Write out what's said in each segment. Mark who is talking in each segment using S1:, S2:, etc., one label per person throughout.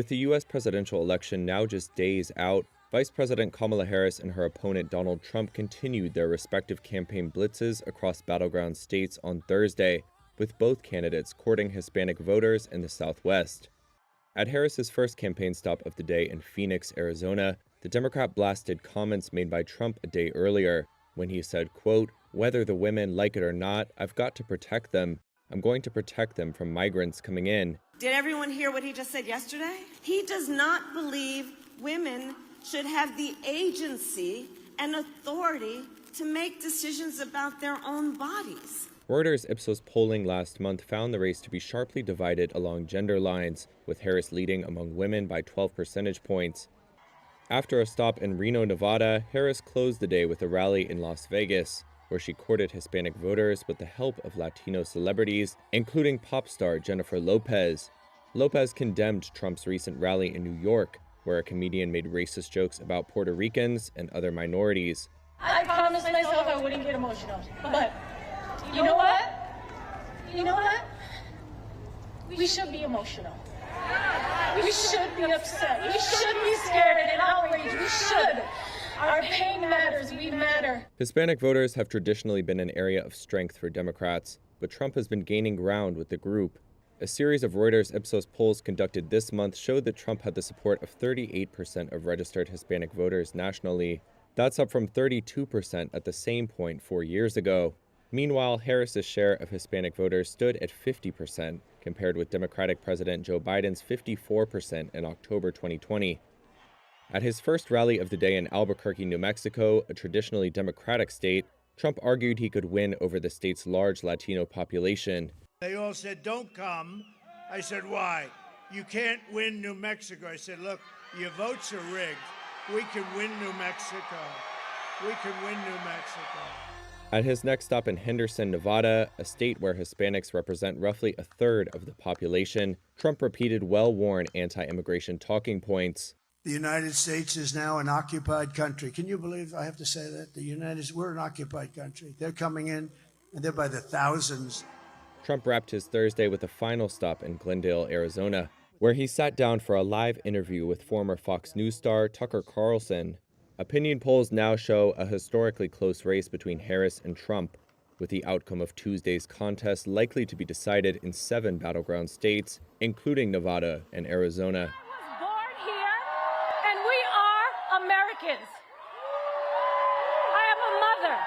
S1: With the U.S. presidential election now just days out, Vice President Kamala Harris and her opponent Donald Trump continued their respective campaign blitzes across battleground states on Thursday, with both candidates courting Hispanic voters in the Southwest. At Harris's first campaign stop of the day in Phoenix, Arizona, the Democrat blasted comments made by Trump a day earlier when he said, quote, "Whether the women like it or not, I've got to protect them. I'm going to protect them from migrants coming in."
S2: Did everyone hear what he just said yesterday? He does not believe women should have the agency and authority to make decisions about their own bodies.
S1: Reuters Ipsos polling last month found the race to be sharply divided along gender lines, with Harris leading among women by 12 percentage points. After a stop in Reno, Nevada, Harris closed the day with a rally in Las Vegas, where she courted Hispanic voters with the help of Latino celebrities, including pop star Jennifer Lopez. Lopez condemned Trump's recent rally in New York, where a comedian made racist jokes about Puerto Ricans and other minorities.
S3: I promised myself I wouldn't get emotional, but you know what? You know what? We should be emotional. We should be upset. We should be scared and outraged. We should. Our pain matters. We matter.
S1: Hispanic voters have traditionally been an area of strength for Democrats, but Trump has been gaining ground with the group. A series of Reuters Ipsos polls conducted this month showed that Trump had the support of 38% of registered Hispanic voters nationally. That's up from 32% at the same point 4 years ago. Meanwhile, Harris's share of Hispanic voters stood at 50%, compared with Democratic President Joe Biden's 54% in October 2020. At his first rally of the day in Albuquerque, New Mexico, a traditionally Democratic state, Trump argued he could win over the state's large Latino population.
S4: They all said, "Don't come." I said, "Why?" "You can't win New Mexico." I said, "Look, your votes are rigged. We can win New Mexico. We can win New Mexico."
S1: At his next stop in Henderson, Nevada, a state where Hispanics represent roughly a third of the population, Trump repeated well-worn anti-immigration talking points.
S4: The United States is now an occupied country. Can you believe I have to say that? We're an occupied country. They're coming in, and they're by the thousands.
S1: Trump wrapped his Thursday with a final stop in Glendale, Arizona, where he sat down for a live interview with former Fox News star Tucker Carlson. Opinion polls now show a historically close race between Harris and Trump, with the outcome of Tuesday's contest likely to be decided in 7 battleground states, including Nevada and Arizona.
S3: I was born here, and we are Americans. I am a mother.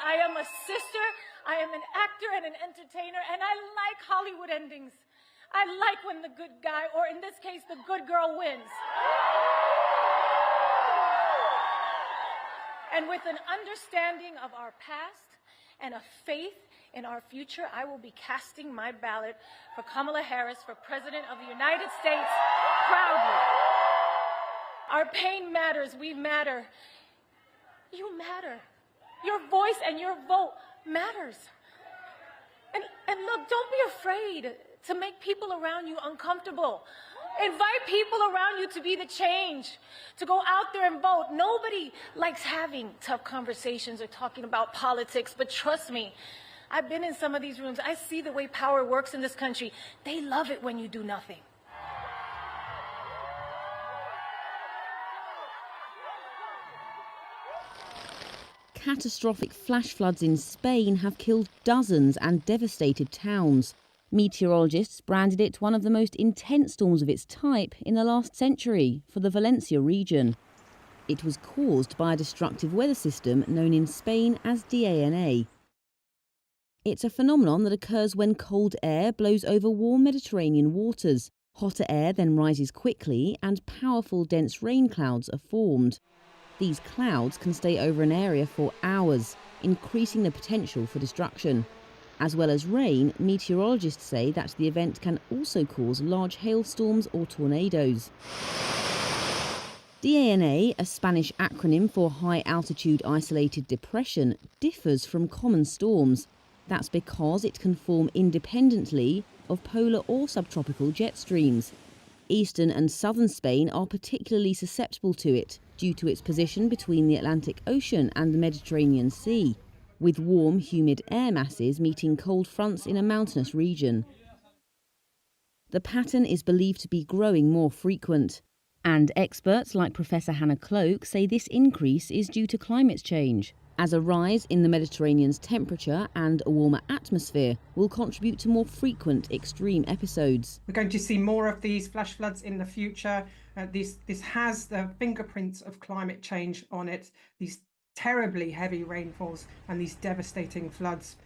S3: I am a sister. I am an actor and an entertainer, and I like Hollywood endings. I like when the good guy, or in this case, the good girl wins. And with an understanding of our past and a faith in our future, I will be casting my ballot for Kamala Harris for President of the United States proudly. Our pain matters. We matter. You matter. Your voice and your vote matters. And look, don't be afraid to make people around you uncomfortable. Invite people around you to be the change, to go out there and vote. Nobody likes having tough conversations or talking about politics, but trust me, I've been in some of these rooms. I see the way power works in this country. They love it when you do nothing.
S5: Catastrophic flash floods in Spain have killed dozens and devastated towns. Meteorologists branded it one of the most intense storms of its type in the last century for the Valencia region. It was caused by a destructive weather system known in Spain as DANA. It's a phenomenon that occurs when cold air blows over warm Mediterranean waters. Hotter air then rises quickly and powerful dense rain clouds are formed. These clouds can stay over an area for hours, increasing the potential for destruction. As well as rain, meteorologists say that the event can also cause large hailstorms or tornadoes. DANA, a Spanish acronym for High Altitude Isolated Depression, differs from common storms. That's because it can form independently of polar or subtropical jet streams. Eastern and southern Spain are particularly susceptible to it due to its position between the Atlantic Ocean and the Mediterranean Sea, with warm, humid air masses meeting cold fronts in a mountainous region. the pattern is believed to be growing more frequent. And experts like Professor Hannah Cloak say this increase is due to climate change, as a rise in the Mediterranean's temperature and a warmer atmosphere will contribute to more frequent extreme episodes.
S6: We're going to see more of these flash floods in the future. This has the fingerprints of climate change on it, these terribly heavy rainfalls and these devastating floods.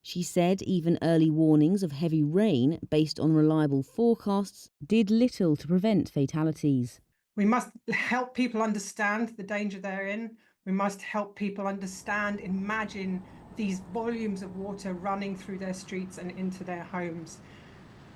S5: She said even early warnings of heavy rain, based on reliable forecasts, did little to prevent fatalities.
S6: We must help people understand the danger they're in. We must help people understand, imagine these volumes of water running through their streets and into their homes.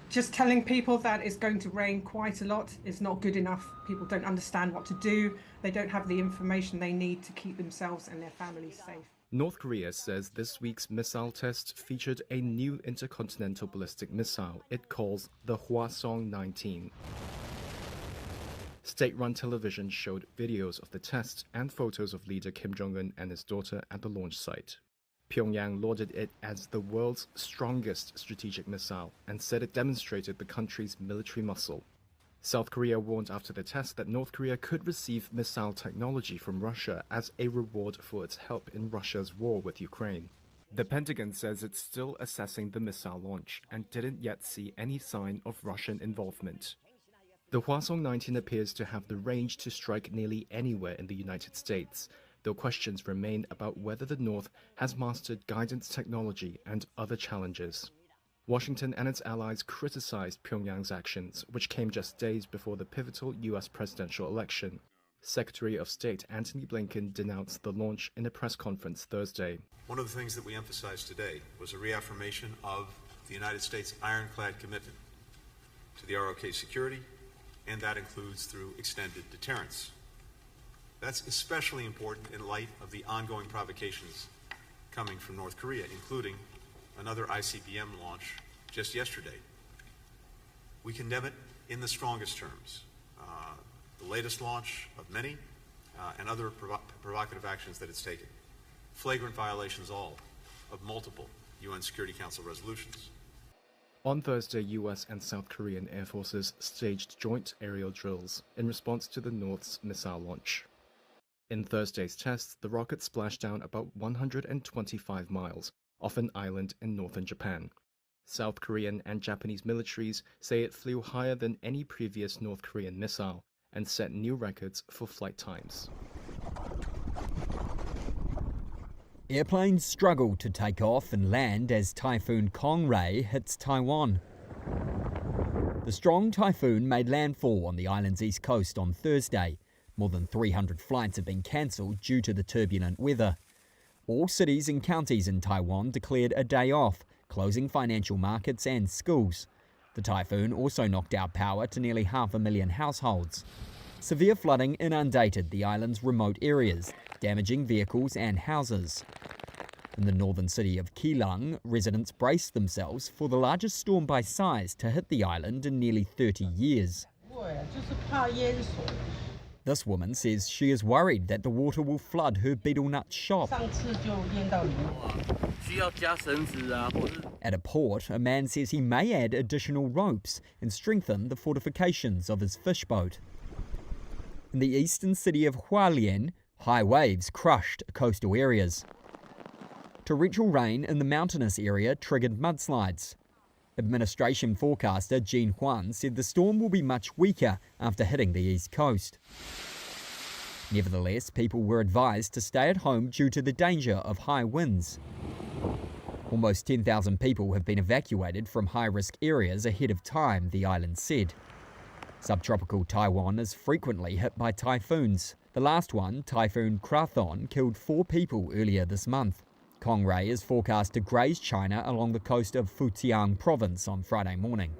S6: Just telling people that it's going to rain quite a lot is not good enough. People don't understand what to do. They don't have the information they need to keep themselves and their families safe.
S7: North Korea says this week's missile test featured a new intercontinental ballistic missile it calls the Hwasong-19. State-run television showed videos of the test and photos of leader Kim Jong-un and his daughter at the launch site. Pyongyang lauded it as the world's strongest strategic missile and said it demonstrated the country's military muscle. South Korea warned after the test that North Korea could receive missile technology from Russia as a reward for its help in Russia's war with Ukraine. The Pentagon says it's still assessing the missile launch and didn't yet see any sign of Russian involvement. The Hwasong-19 appears to have the range to strike nearly anywhere in the United States, though questions remain about whether the North has mastered guidance technology and other challenges. Washington and its allies criticized Pyongyang's actions, which came just days before the pivotal U.S. presidential election. Secretary of State Antony Blinken denounced the launch in a press conference Thursday.
S8: One of the things that we emphasized today was a reaffirmation of the United States' ironclad commitment to the ROK security, and that includes through extended deterrence. That's especially important in light of the ongoing provocations coming from North Korea, including another ICBM launch just yesterday. We condemn it in the strongest terms. The latest launch of many and other provocative actions that it's taken. Flagrant violations all of multiple UN Security Council resolutions.
S7: On Thursday, US and South Korean air forces staged joint aerial drills in response to the North's missile launch. In Thursday's test, the rocket splashed down about 125 miles off an island in northern Japan. South Korean and Japanese militaries say it flew higher than any previous North Korean missile and set new records for flight times.
S9: Airplanes struggle to take off and land as Typhoon Kong-rey hits Taiwan. The strong typhoon made landfall on the island's east coast on Thursday. More than 300 flights have been cancelled due to the turbulent weather. All cities and counties in Taiwan declared a day off, closing financial markets and schools. The typhoon also knocked out power to nearly 500,000 households. Severe flooding inundated the island's remote areas, damaging vehicles and houses. In the northern city of Keelung, residents braced themselves for the largest storm by size to hit the island in nearly 30 years. This woman says she is worried that the water will flood her betel nut shop. At a port, a man says he may add additional ropes and strengthen the fortifications of his fish boat. In the eastern city of Hualien, high waves crushed coastal areas. Torrential rain in the mountainous area triggered mudslides. Administration forecaster Jean Huan said the storm will be much weaker after hitting the east coast. Nevertheless, people were advised to stay at home due to the danger of high winds. Almost 10,000 people have been evacuated from high-risk areas ahead of time, the island said. Subtropical Taiwan is frequently hit by typhoons. The last one, Typhoon Kong-rey, killed 4 people earlier this month. Kong-rey is forecast to graze China along the coast of Fujian province on Friday morning.